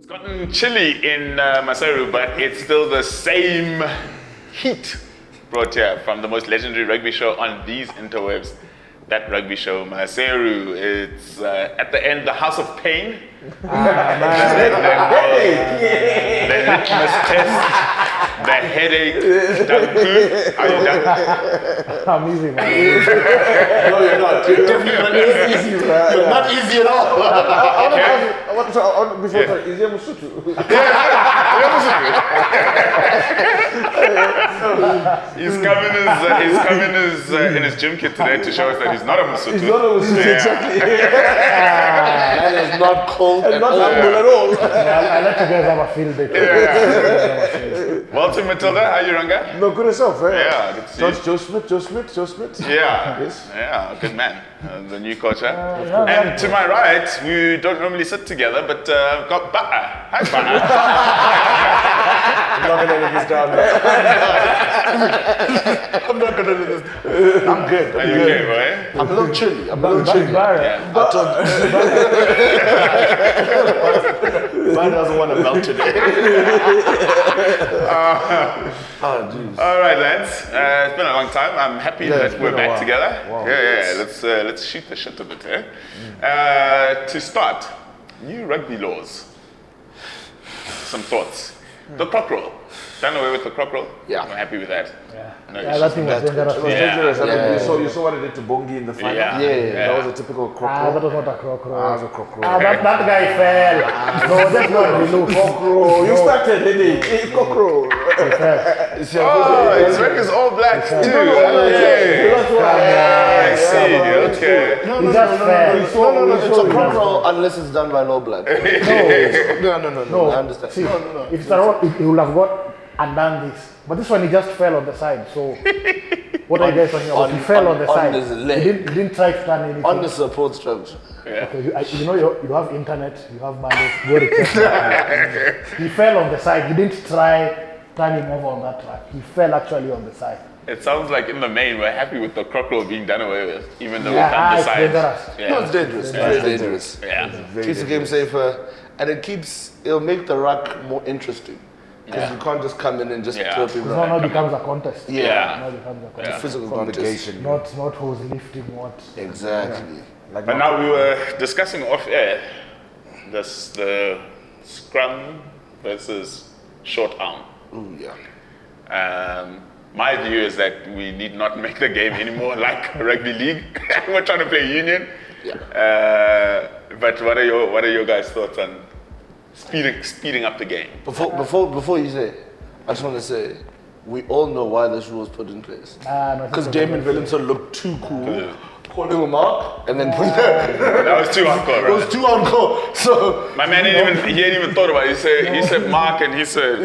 gotten chilly in Maseru, but it's still the same heat brought here from the most legendary rugby show on these interwebs. That rugby show, Maseru. It's at the end, the House of Pain. The litmus test, the headache. Are you done? I'm easy, man. No, you're not. You're definitely not easy, bro. You're not easy at all. Before that, is there Musutu? He's coming in his gym kit today to show us that he's not a Musutu. He's not a Musutu, exactly. That is not cold and not humble at all. I let you guys have a field day. Welcome, Matilda. How are you, Ranga? No, good yourself, eh? Yeah, good to see you. Joe Smith. Yeah, Yes. yeah, good man. The new coach. And to my right, we don't normally sit together, but I've got Ba'a. Hi, Ba'a. I'm not going to let this down, man. I'm not going to let this down. I'm good. Are you okay, boy? I'm a little chilly. Bar doesn't want to melt today. Oh, jeez. All right, lads. It's been a long time. I'm happy that we're back together. Wow. Yeah. Let's shoot the shit a bit, eh? To start, new rugby laws. Some thoughts. The croc roll. Done away with the croc roll. Yeah. I'm happy with that. Yeah. No Yeah, issues. that thing was dangerous. It was dangerous. I mean, you saw what it did to Bongi in the final. Yeah. That was a typical croc roll. That was not a croc roll. That was a croc roll. That guy fell. No, that's not the look. Croc roll. You started, didn't you? Croc roll. Oh, his ring is all black too. Okay. I see. Okay. No. It's It's a croc roll unless it's done by low blood. No. I understand. See, if it's a roll, he would have got and done this. But this one, he just fell on the side. So, what are you guys talking about? He fell on the side. his leg. He didn't try to turn anything. On the support structure. Yeah. Okay, you have internet, you have money, go to check. He fell on the side. He didn't try turning over on that track. He fell actually on the side. It sounds like in the main we're happy with the croc roll being done away with, even though Yeah, we've done the it's sides. dangerous. Yeah. No, it's dangerous. It's dangerous. Yeah. Keeps the game safer, and it'll make the ruck more interesting. Because you can't just come in and just throw people So now around. it becomes a contest. Yeah. Now it becomes a It's contest. a physical contest. Not who's lifting what. Exactly. But now we were discussing off air the scrum versus short arm. Ooh, yeah. My view is that we need not make the game anymore like rugby league. We're trying to play union. Yeah. But what are your guys' thoughts on speeding up the game? Before you say, I just want to say, we all know why this rule was put in place. Because Damon Williamson looked too cool. Calling a mark and then putting That was too hardcore, It bro. was too encore. So My man hadn't even thought about it. He said Mark and he said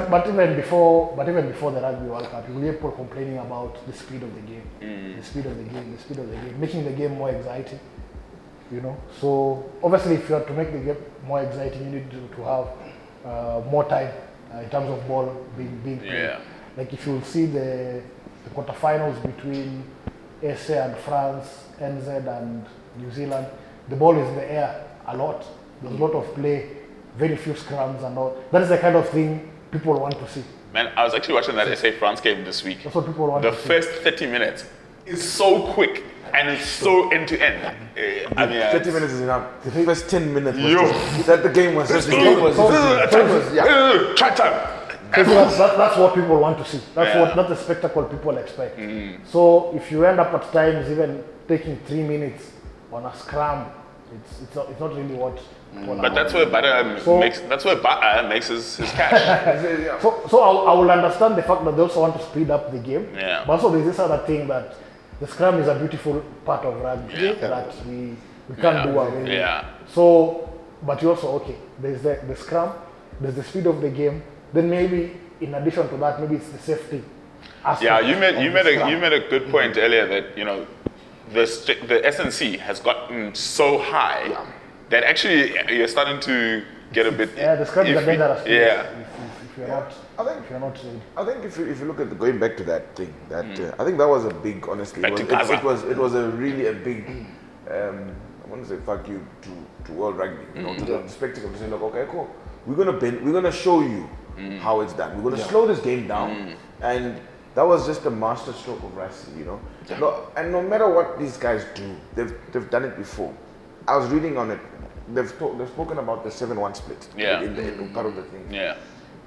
But even before the Rugby World Cup, you were people complaining about the speed of the game, the speed of the game, making the game more exciting. You know, so obviously, if you are to make the game more exciting, you need to have more time in terms of ball being played. Yeah. Like if you see the quarterfinals between SA and France, NZ and New Zealand, the ball is in the air a lot. There's a lot of play, very few scrums and all. That is the kind of thing people want to see. Man, I was actually watching that SA France game this week. That's what people want The to see. first 30 minutes is so quick and it's so end to end. I mean, 30 minutes is enough. The first 10 minutes was Yo. just, that the game was just, try time. That's what people want to see. That's Yeah. that's the spectacle people expect. So if you end up at times even taking 3 minutes on a scrum, it's not really what. But that's where Butter makes his cash. So I will understand the fact that they also want to speed up the game. Yeah. But also there's this other thing that the scrum is a beautiful part of rugby that we can't do away with. Yeah. So, but you also there's the scrum, there's the speed of the game. Then maybe in addition to that, maybe it's the safety aspect. Yeah, you made scrum. a good point earlier that the SNC has gotten so high that actually you're starting to get a bit. Yeah, the scrum is a iffy. dangerous place Yeah. if you're not. I think If you're not trained. I think if you look at going back to that thing, that I think that was a big, honestly, Back to it Gaza. was a really a big I want to say fuck you to World Rugby, you know, to the spectacle, to say, look, okay, cool. We're gonna show you how it's done. We're gonna slow this game down, and that was just a master stroke of Rassi, you know. And no matter what these guys do, they've done it before. I was reading on it. They've spoken about the 7-1 split in part of the thing. Yeah.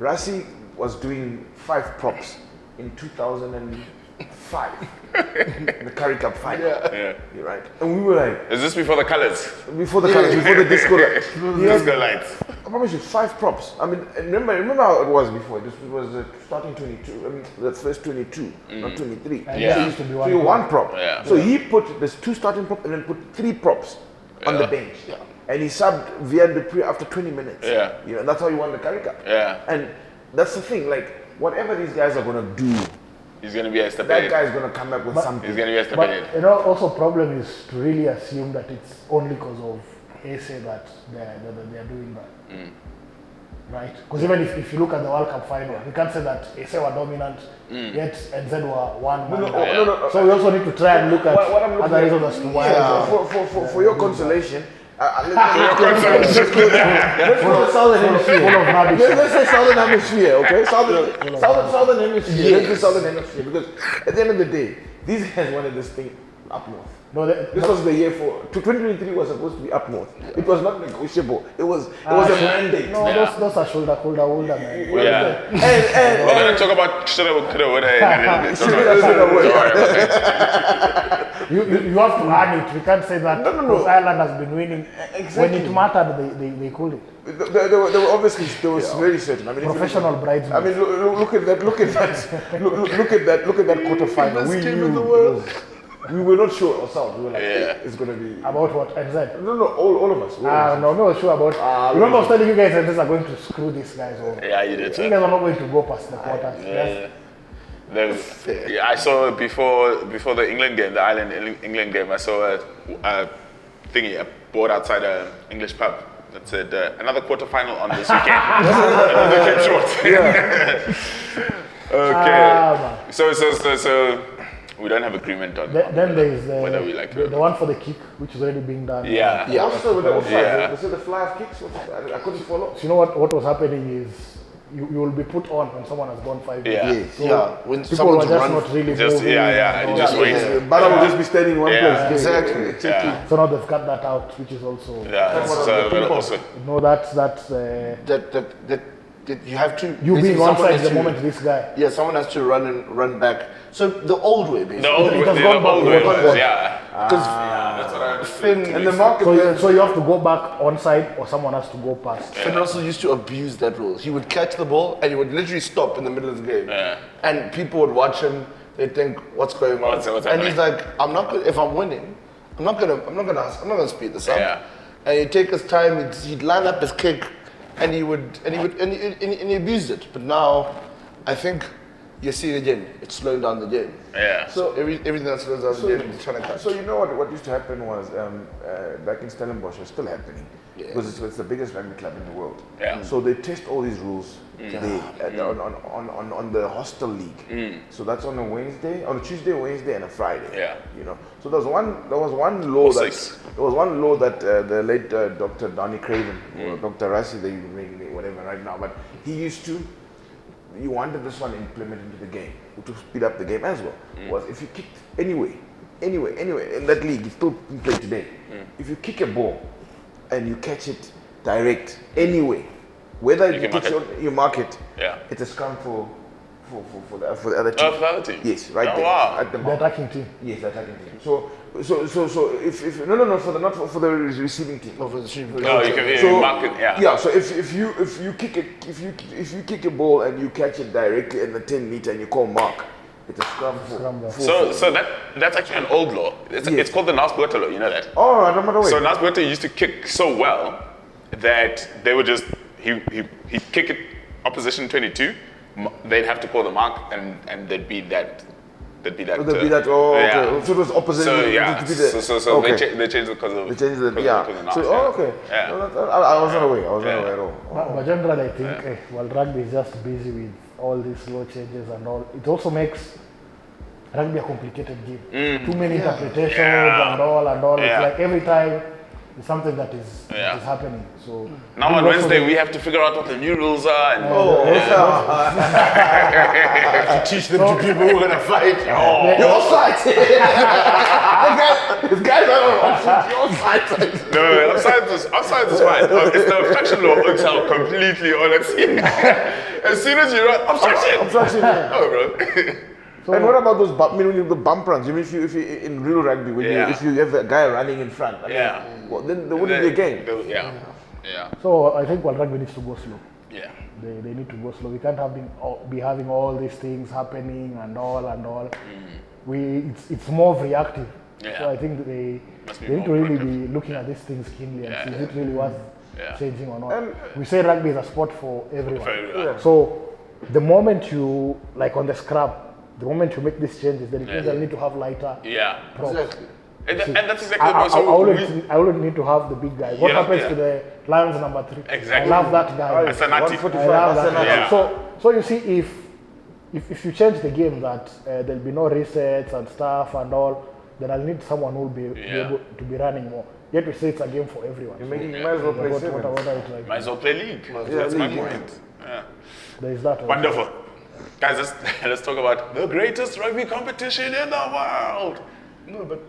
Rassi was doing 5 props in 2005, the Curry Cup final. Yeah. You're right. And we were like, Is this before the colors? before the colors, before the disco lights. Disco lights. I promise you, 5 props. I mean, remember how it was before. It was starting 22. I mean, the first 22, not 23. Yeah. Used to be So you one prop. Yeah. So he put this 2 starting props and then put 3 props on the bench. Yeah. And he subbed Vian Dupree after 20 minutes. Yeah. You know, that's how he won the Curry Cup. Yeah. And that's the thing, like, whatever these guys are gonna do, He's going to be a step that ahead. guy's gonna come up with something. He's going to be a step But ahead. you know, also problem is to really assume that it's only because of SA that they're doing that. Right? Because even if you look at the World Cup final, you can't say that SA were dominant, yet NZ were one. No. So we also need to try and look at What I'm looking other at- reasons as to why. For your consolation, let's Full of Southern Hemisphere. Full of rubbish. let's say Southern Hemisphere, okay? Southern Hemisphere. Let's say Southern Hemisphere, because at the end of the day, these guys wanted this thing up north. No, This was the year for 2023 was supposed to be up north. It was not negotiable. It was a mandate. No, those are shoulder, man. Yeah. And We're going to talk about shoulda, coulda, woulda in a little bit. Shoulda, Don't worry about it. You have to earn it. We can't say that because Ireland has been winning. Exactly. When it mattered, they could it. They were obviously very certain. I mean, Professional bridesmaids. I mean, look at that! Look at that quarterfinal. We were not sure ourselves. We were like, hey, it's gonna be About what? NZ? no, all of us. No, sure about. Remember, I was telling you guys that these are going to screw these guys over. Yeah, you did. So you guys are not going to go past the quarters. Yeah, I saw before the England game, the Ireland-England game, I saw a thingy, a board outside an English pub that said another quarterfinal on this weekend. Another game short. Okay. So we don't have agreement on Then there is whether we like the one for the kick, which is already being done. Yeah. Also with the offside, Yeah. they said the fly of kicks. I couldn't follow. So you know what was happening is you will be put on when someone has gone 5 Yeah. minutes. So When people someone's were just run, not really Just moving. and you just wait. But I would just be standing in one Yeah. place. exactly. Yeah. So now they've cut that out, which is also Also, no, that's That you have to. you basically being someone onside has the to- moment this guy. Yeah, someone has to run back. So the old way, basically. the old It has way, gone the old back. way was, yeah. Because That's what I Finn And the market. So you have to go back onside or someone has to go past. Finn also used to abuse that rule. He would catch the ball and he would literally stop in the middle of the game. Yeah. And people would watch him. They'd think, "What's going on?" What's and he's happening? like, "I'm not. If I'm winning, I'm not gonna speed this up." Yeah. And he'd take his time. He'd line up his kick, and he abused it. But now, I think you see it again. It's slowing down the game. Yeah. So everything that slows down the game is trying to catch. So you know what used to happen was back in Stellenbosch, it's still happening because it's the biggest rugby club in the world. Yeah. So they test all these rules on the hostel league. So that's on a Wednesday, on a Tuesday, Wednesday, and a Friday. Yeah. You know. So there was one law that Six. the late Dr. Donnie Craven, or Dr. Rassi, they make whatever right now, but he wanted this one implemented into the game to speed up the game as well. Was if you kicked anyway in that league, it's still played today. If you kick a ball and you catch it direct anyway, whether you mark it, Yeah. it's a scrum for the other team. Oh, for the other team? Yes, right Oh, there wow. at the The mark. attacking team. Yes, the attacking team. So if no for the receiving team. Over the street. No, you can mark it, yeah. Yeah, so if you kick a ball and you catch it directly in the 10-meter and you call mark, it's a scrum for So that's actually an old law. It's called the Naspers law, you know that? Oh, I don't know. So Naspers used to kick so well that they would just he'd kick it opposition 22, they'd have to call the mark and there'd be that. Oh, okay. So it was opposite. So yeah, so okay. they changed it because of yeah. So okay. Yeah. No, I wasn't aware. I wasn't aware at all. But generally, I think while rugby is just busy with all these law changes and all, it also makes rugby a complicated game. Too many interpretations and all. Yeah. It's like every time It's something that is happening. So now on Wednesday we have to figure out what the new rules are and to teach them to people who are gonna fight. You're offside. This guy's offside. You're offside. no, offside is fine. It's the obstruction law works out completely on it. As soon as you run, obstruction. Oh, bro. And what about those the bump runs? You mean if you in real rugby, when if you have a guy running in front, well, then there wouldn't be a game. So I think World Rugby needs to go slow. Yeah. They need to go slow. We can't be having all these things happening and all. It's more reactive. Yeah. So I think they need to really be looking at these things keenly and see is it really worth changing or not. We say rugby is a sport for everyone. So the moment you, like on the scrap, the moment you make these changes, then it means they'll need to have lighter props. Exactly. And that's exactly the point. I wouldn't need to have the big guy. What happens to the Lions number 3? Exactly. I love that guy. That's a natty. I love that guy. So you see, if you change the game that there'll be no resets and stuff and all, then I'll need someone who will be able to be running more. Yet we say it's a game for everyone. You might as well play seven. Might as well play league. That's my point. Yeah. There is that. Wonderful. Guys, let's talk about the greatest rugby competition in the world. No, but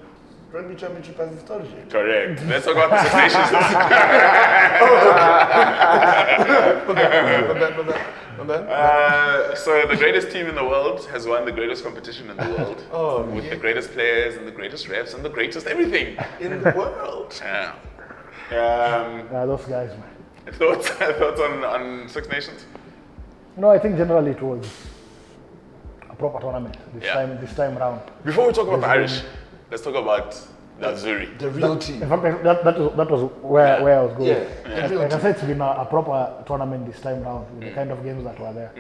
Rugby Championship has started yet. Correct. Let's talk about the Six Nations. So the greatest team in the world has won the greatest competition in the world. With the greatest players and the greatest refs and the greatest everything in the world. Those guys, man. Thoughts on Six Nations? No, I think generally it was a proper tournament this time round. Before we talk about the Irish, let's talk about the Azuri. The real team. In fact, that was where I was going. Like I said, it's been a proper tournament this time round with the kind of games that were there.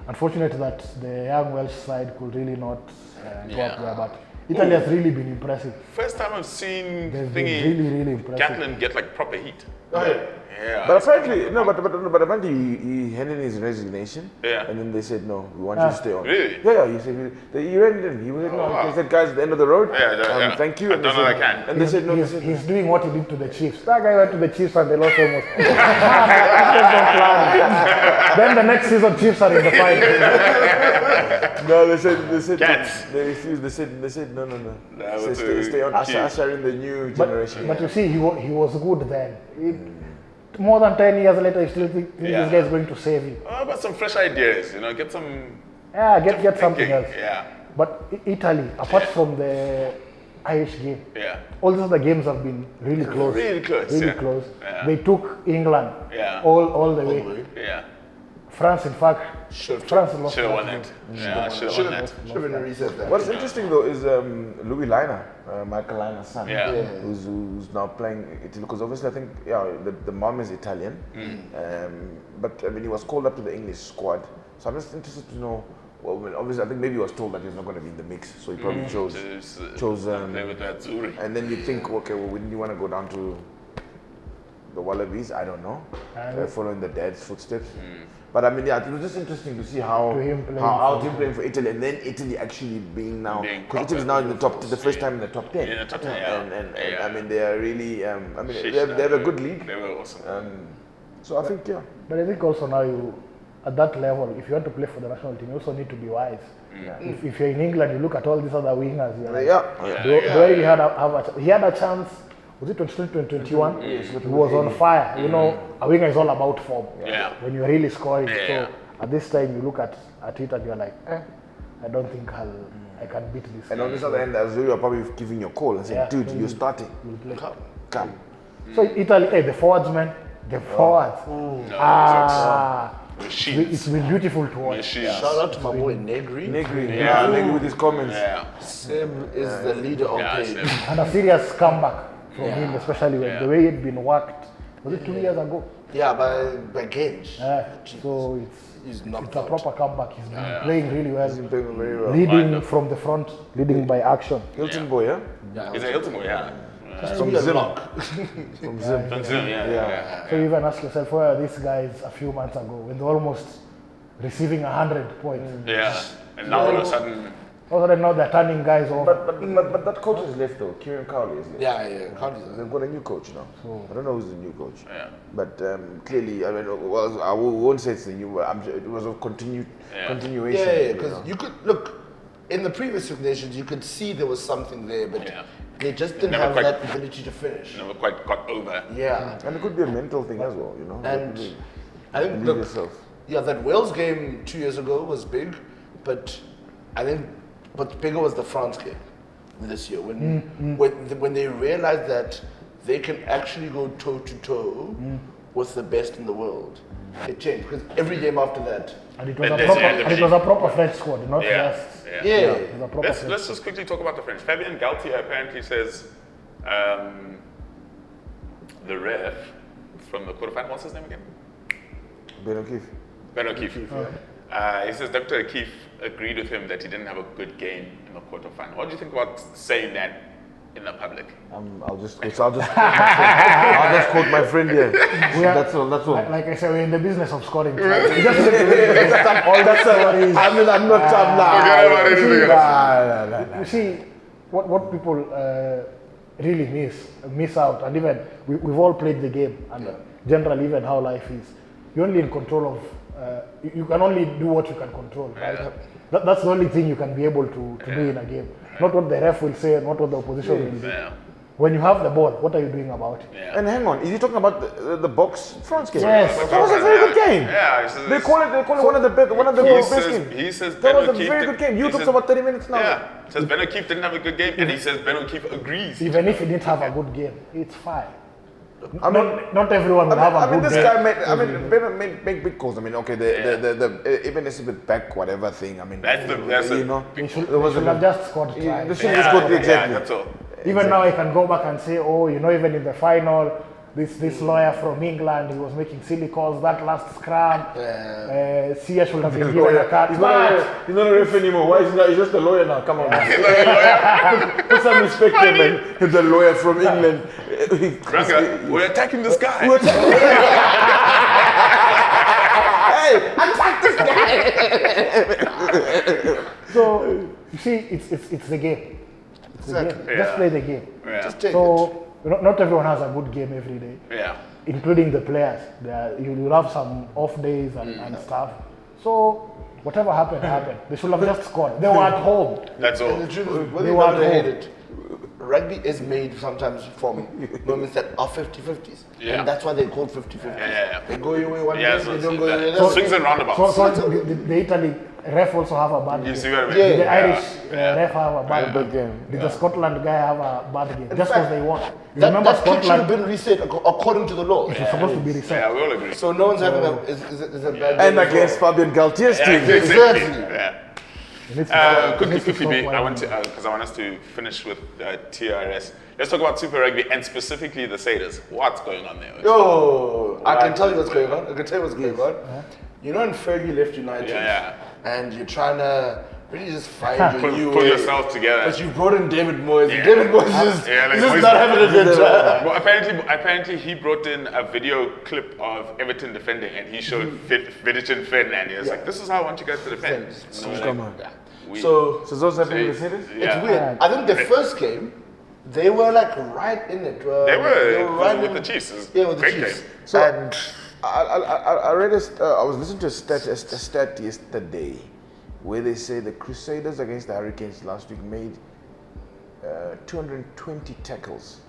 Unfortunate that the young Welsh side could really not go up there, but Italy has really been impressive. First time I've seen really impressive. Gatlin get like proper heat. Yeah. But apparently, apparently he handed in his resignation. Yeah. And then they said, no, we want you to stay on. Really? Yeah, he said, he ran it in. He was like, no. He said, guys, at the end of the road, thank you. I've done what I can. And they said, no. He's doing what he did to the Chiefs. That guy went to the Chiefs and they lost almost. Then the next season, Chiefs are in the fight. No, they said, Cats. they refused. They said, no. Nah, Stay on. Usher in the new generation. But you see, he was good then. More than 10 years later, you still think this guy is going to save you. But some fresh ideas, get some. Get something else. Yeah. But Italy, apart from the Irish game, all these other games have been really close. Really close. Close. Yeah. They took England all the way. Yeah. France, in fact, France lost. Should have won it. Should have won it. Should have been a reset there. What's interesting though is Louis Liner, Michael Liner's son, Yeah. who's now playing Italy, because obviously I think the mom is Italian, but I mean he was called up to the English squad, so I'm just interested to know. Well, obviously I think maybe he was told that he's not going to be in the mix, so he probably chose play with that Zuri. and then you think, okay, well, wouldn't you want to go down to the Wallabies? I don't know, following the dad's footsteps. But I mean, it was just interesting to see how him playing for Italy, and then Italy actually being now, because Italy is now in the top, the first time in the top 10. In the top 10, and I mean, they are really, they have a good lead. They were awesome. So I think, But I think also now at that level, if you want to play for the national team, you also need to be wise. If you're in England, you look at all these other wingers. You're like, he had a chance. Was it 2021? Yes. He was on fire. A winger is all about form. When you're really scoring. So at this time, you look at it and you're like, I don't think I can beat this. And on this other end, Azuri are probably giving you a call and saying, dude, you're starting. Come. So Italy, the forwards, man. The forwards. It's been beautiful to watch. Shout out to my boy Negri. Negri with his comments. Sam is the leader of the... And a serious comeback from him, especially when the way he'd been worked. Was it 2 years ago? Yeah, by Gage. So it's a proper comeback. He's been playing really well. He's been playing very well. Leading from the front, leading by action. Hilton boy, He's a Hilton boy, From Zim. From Zim, So you even ask yourself, where are these guys a few months ago when they're almost receiving 100 points? And now all of a sudden... Also, now they're turning guys off. But that coach is left though. Kieran Cowley is left. Yeah. They've got a new coach now. So, I don't know who's the new coach. Yeah. But clearly, I mean, well, I won't say it's the new. I'm sure it was a continuation. Yeah, because you could look in the previous Six Nations, you could see there was something there, but they just didn't have that ability to finish. Never quite got over. Yeah, and it could be a mental thing as well, you know. And I think that Wales game 2 years ago was big, but I think what's bigger was the France game this year when they realized that they can actually go toe to toe with the best in the world. It changed because every game after that. And it was a proper French squad, not just. Yeah. Let's just quickly talk about the French. Fabien Galtier apparently says the ref from the quarterfinal. What's his name again? Ben O'Keefe. Ben O'Keefe. He says Dr. O'Keefe agreed with him that he didn't have a good game in the quarterfinal. What do you think about saying that in the public? I'll just quote my friend here. That's all. Like I said, we're in the business of scoring. I'm not. You see, what people really miss out, and even we've all played the game, and generally even how life is. You're only in control of. You can only do what you can control, right? That's the only thing you can be able to do in a game. Not what the ref will say and not what the opposition will do. When you have the ball, what are you doing about it? And hang on, is he talking about the box France game? Yes. That was a very good game. Yeah, they call it one of the best games. He says that was a very good game. You talked about 30 minutes now. Yeah, says Ben O'Keefe didn't have a good game, and he says Ben O'Keefe agrees. Even if he didn't have a good game, it's fine. Not everyone will have a good this game. guy made make big calls. I mean, okay, the even Elizabeth Beck whatever thing. I mean, that's you know, they should have just scored twice. They should have scored exactly. That's all. Even now, I can go back and say, even in the final, this lawyer from England, he was making silly calls. That last scrum, Sia should have been given a card. He's not a ref anymore. Why is he not? He's just a lawyer now. Come on, put some respect on him. He's a lawyer from England. We're attacking this guy. Hey, attack this guy. So you see, it's the game. It's the game. Just play the game. Just take it. Not everyone has a good game every day. Yeah. Including the players. You'll have some off days and stuff. So whatever happened. They should have just scored. They were at home. That's all. And the truth is, they were at home. Rugby is made sometimes from moments that are 50-50s. Yeah. And that's why they call 50-50s. Yeah. They go your way one day, So they don't go your way. swings and roundabouts. So the Italy ref also have a bad game. You see what I mean? Did the Irish ref have a bad game? Did the Scotland guy have a bad game? Just because they won. That kick should have been reset according to the law. It was supposed to be reset. Yeah, we all agree. So no one's having a bad And game. against Fabien Galtier's team. Exactly. Yeah. Quickly, I want to because I want us to finish with TRS. Let's talk about Super Rugby and specifically the Satyrs. What's going on there? I can tell you what's going on. You know when Fergie left United and you're trying to really just find pull yourself together. But you brought in David Moyes. Yeah. David Moyes is Moyes not having a good time. Well, apparently he brought in a video clip of Everton defending and he showed Vidicin Ferdinand. He was like, this is how I want you guys to defend. Come on. So those happening with the Satyrs? It's weird. I think the first game, they were like right in it. They were right with the Chiefs. Yeah, with the Great Chiefs. game. So I read I was listening to a stat yesterday where they say the Crusaders against the Hurricanes last week made 220 tackles.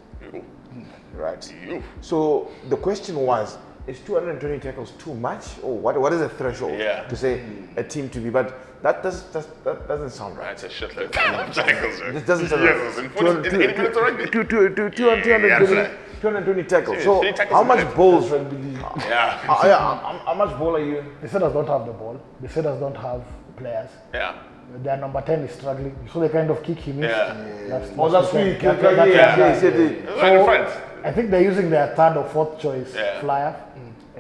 Right. So the question was, is 220 tackles too much, or what is the threshold to say a team to be? But that doesn't sound right. That's a shitload of tackles. Right? This doesn't sound right. Yes, in 80 minutes of rugby. 220 tackles. So how much balls rugby league? How much ball are you? The Satyrs don't have the ball. The Satyrs don't have players. Yeah. Their number 10 is struggling. So they kind of kick him in. Last week. So I think they're using their third or fourth choice flyer.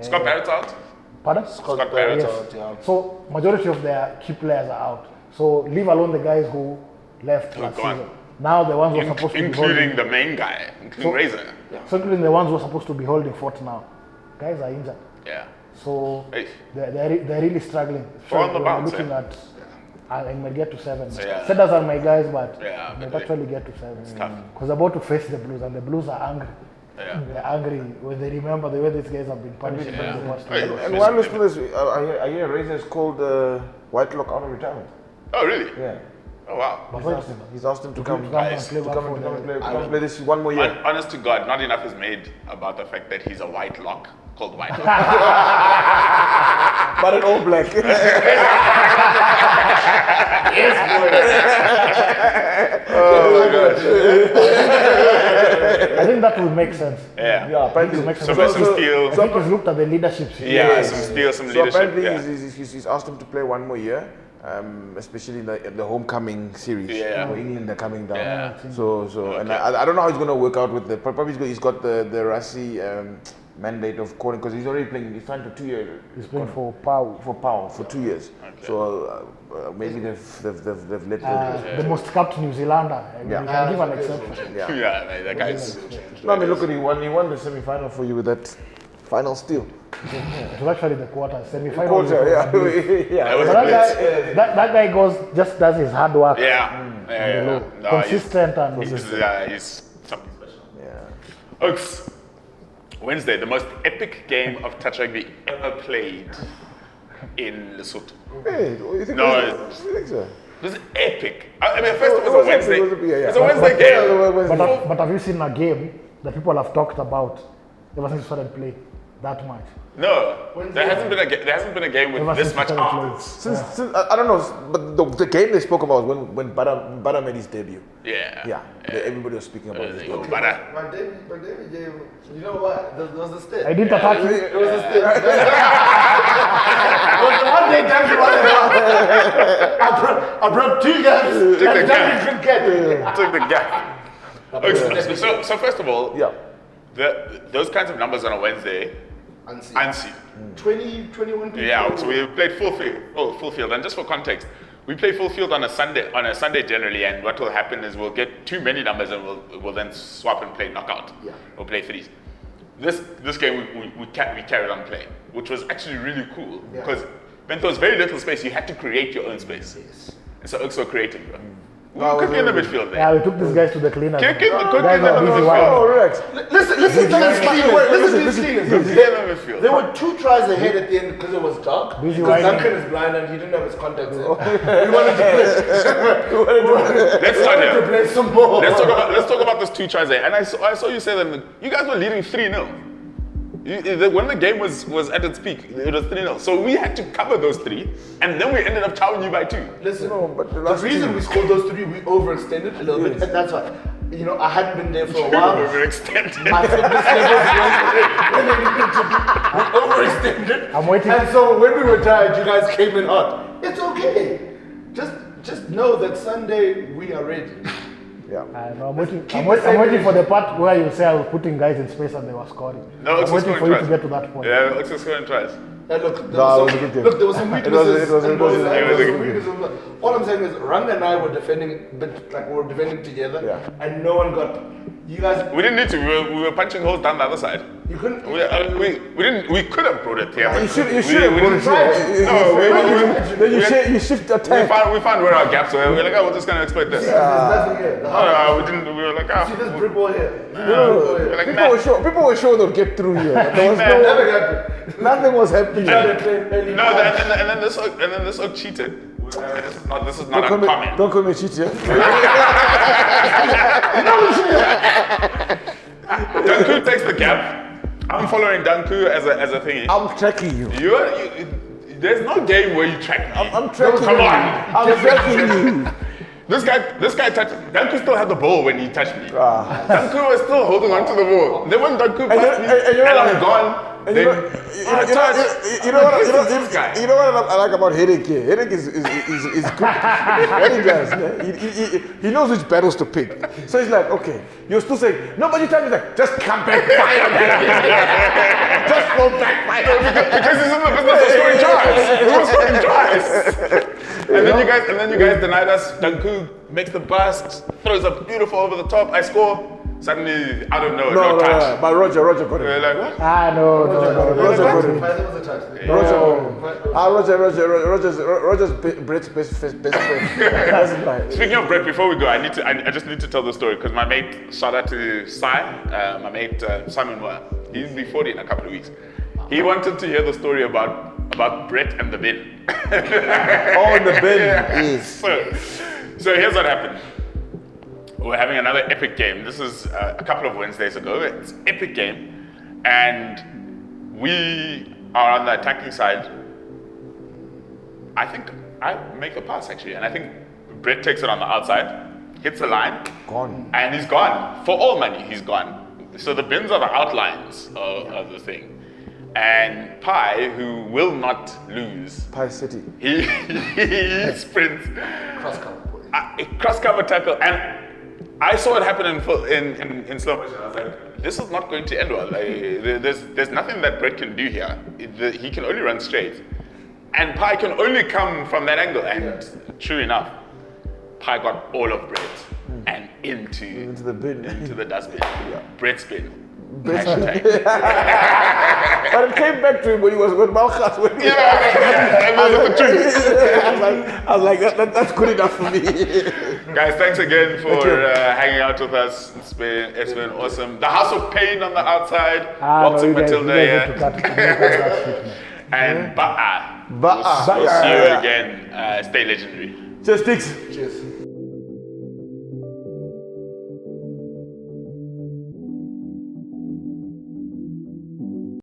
Scott Barrett's out. Pardon? Scott Barrett's out. So majority of their key players are out. So leave alone the guys who left last season. Now the ones who are supposed to be including the main guy, including Razor. So including the ones who are supposed to be holding fort now. Guys are injured. Yeah. So they're really struggling. On the bounce, looking at I might get to 7. Yeah. Setters are my guys, but Yeah, I might but actually get to 7. tough. Because I'm about to face the Blues, and the Blues are angry. Yeah. They're angry when they remember the way these guys have been punished in the past 2 years. And one listener is, I hear Razor's called Whitelock out of retirement. Oh, really? Yeah. Oh, wow. He's asked him to come Nice. to come and play this one more year. Honest to God, not enough is made about the fact that he's a white lock called White Lock. But in all black. Oh my gosh. I think that will make sense. Yeah. Yeah, apparently. It makes sense. Some steel. I think he's looked at the leadership. Yeah, some steel, some So leadership. apparently Yeah. he's asked him to play one more year, especially in the homecoming series. Yeah. For England, they're coming down. Yeah. So and I don't know how he's going to work out with the. Probably he's got the Rassi mandate of calling because he's already playing. He's signed for 2 years. He's playing for Pau. For Pau for 2 years. Okay. So maybe they've let go. The most capped New Zealander. I mean, Yeah. you can give an exception. Yeah. Yeah, man, that guy's. No, I mean, look at he won the semi-final for you with that final steal. It was actually the quarter, semi-final. Quarter, yeah. That was But a blitz. that guy just does his hard work. Yeah. Yeah. No, Consistent and he's something special. Yeah. Oaks, Wednesday, the most epic game of touch rugby ever played in Lesotho. Hey, you think No, you think so? It was epic. I mean, first it was a epic, Wednesday. yeah. It's a Wednesday game. But have you seen a game that people have talked about ever since we started playing that much? No, there hasn't been a game with Ever this since much we started playing. arms. Since I don't know, but the game they spoke about was when Bada made his debut. Yeah. Yeah, everybody was speaking about his There you go, debut. Bada. But David gave, you know what? There was the step. I didn't attack you. It was the step. It was the one day David I brought 2 guys. Take the and gap. David couldn't get. Took the gap. So first of all, Yeah. those kinds of numbers on a Wednesday, unseen. 20, 21 people. Yeah, so we played full field. And just for context, we play full field on a Sunday generally, and what will happen is we'll get too many numbers and we'll then swap and play knockout. Yeah. We'll play threes. This game we carried on playing, which was actually really cool because when there was very little space, you had to create your own space. Yes. And so also creating. We could in the midfield there. Yeah, we took these guys to the cleaners. Kick in the Guys are busy midfield. whining. Oh, Rex. Listen to these cleaners. Listen to these cleaners. Clear the midfield. There were 2 tries ahead at the end because it was dark. Busy Because whining. Duncan is blind and he didn't have his contacts in. He wanted to Let's start to here. play some more. Let's talk about those 2 tries there. And I saw you say that you guys were leading 3-0. When the game was at its peak, it was 3-0. So we had to cover those 3, and then we ended up chowing you by 2. Listen, No, but the the last reason team- we scored those 3, we overextended a little bit, and that's why. You know, I hadn't been there for a while. Overextended. My fitness levels weren't where they needed to be. We overextended. I'm waiting. And so when we were tired, you guys came in hot. It's okay. Just know that Sunday we are ready. Yeah. I'm waiting. Keep I'm the same waiting for the energy. part where you say I was putting guys in space and they were scoring. No, I'm it's waiting scoring for you to tries. get to that point. Yeah, let's just go and try. And look, there No, was it was a good game. look, there was some weaknesses. It was and there was a some good weaknesses. All I'm saying is, Rang and I were defending, but like we were defending together, Yeah. and no one got. You guys, We didn't need to. We were punching holes down the other side. you couldn't. We didn't. We could have brought it here. You but should we have didn't- we brought didn't- it No, Then you shift the tank. we found where our gaps were. We were like, oh, we're just gonna exploit this. There's nothing here. The No, we didn't. We were like, See this ah. brick wall here. We're like, People were sure they'll get through here. There was Man. Never happened. nothing was happening. Tried to play early No, pass. and then this oak cheated. This is not uncommon. Don't call me a cheat, yeah? Danku takes the gap. I'm following Danku as a thingy. I'm tracking you. There's no game where you track me. I'm tracking Come you. on. I'm tracking you. This guy touched. Danku still had the ball when he touched me. Ah. Danku was still holding on to the ball. Then when Danku passed me, and you know and I'm what- gone. And Then you know what I like about Headache here? Headache is good. What he does, he knows which battles to pick. So he's like, okay, you're still saying, no, but you tell me like, just come back, fire. Just go back, fire. Because he's in the business of scoring tries. He was scoring tries. And then you guys denied us. Danku makes the bust, throws up beautiful over the top. I score. Suddenly, out of nowhere, No, no touch. but Roger got We're it. like, what? No. Roger got it. I think it was a touch. Roger's Brett's best friend. That's right. Speaking of Brett, before we go, I just need to tell the story because my mate, shout out to Sai, my mate Simon Moore, he's be 40 in a couple of weeks. He wanted to hear the story about Brett and the bin. Oh, in the bin. Yes. So here's what happened. We're having another epic game. This is a couple of Wednesdays ago. It's epic game, and we are on the attacking side. I think I make the pass actually, and I think Brett takes it on the outside, hits the line, Gone. and he's gone. For all money, he's gone. So the bins are the outlines of the thing. And Pi, who will not lose, Pie City. he sprints cross cover tackle, and I saw it happen in slow motion. I was like, this is not going to end well. There's nothing that Brett can do here. He can only run straight, and Pi can only come from that angle. And true enough, Pi got all of Brett and into the bin. into the dustbin. Brett's bin. But it came back to him when he was with Malchus. I was like, that's good enough for me. Guys, thanks again for hanging out with us. It's been awesome. The House of Pain on the outside. Lots of Matilda here. And Ba'a. We'll see you again. Stay legendary. Just sticks. Cheers.